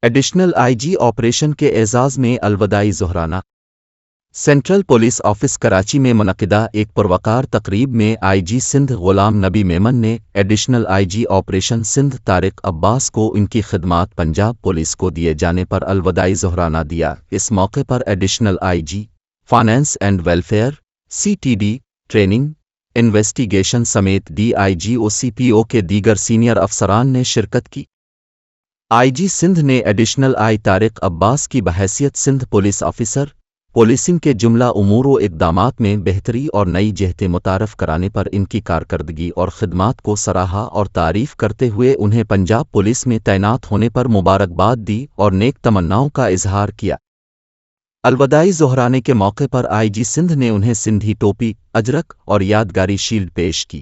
Additional I G operation کے اعزاز میں الوداعی ظہرانہ سینٹرل پولیس آفس کراچی میں منعقدہ ایک پروقار تقریب میں آئی جی سندھ غلام نبی میمن نے additional I G operation Sindh Tariq Abbas کو ان کی خدمات پنجاب پولیس کو دیے جانے پر الوداعی ظہرانہ دیا۔ اس موقع پر additional I G finance and welfare C T D training investigation سمیت D I G O C P O کے دیگر سینئر افسران نے شرکت کی۔ آئی جی سندھ نے ایڈیشنل آئی طارق عباس کی بحیثیت سندھ پولیس آفیسر پولیسنگ کے جملہ امور و اقدامات میں بہتری اور نئی جہتیں متعارف کرانے پر ان کی کارکردگی اور خدمات کو سراہا اور تعریف کرتے ہوئے انہیں پنجاب پولیس میں تعینات ہونے پر مبارکباد دی اور نیک تمناؤں کا اظہار کیا۔ الوداعی ظہرانے کے موقع پر آئی جی سندھ نے انہیں سندھی ٹوپی، اجرک اور یادگاری شیلڈ پیش کی۔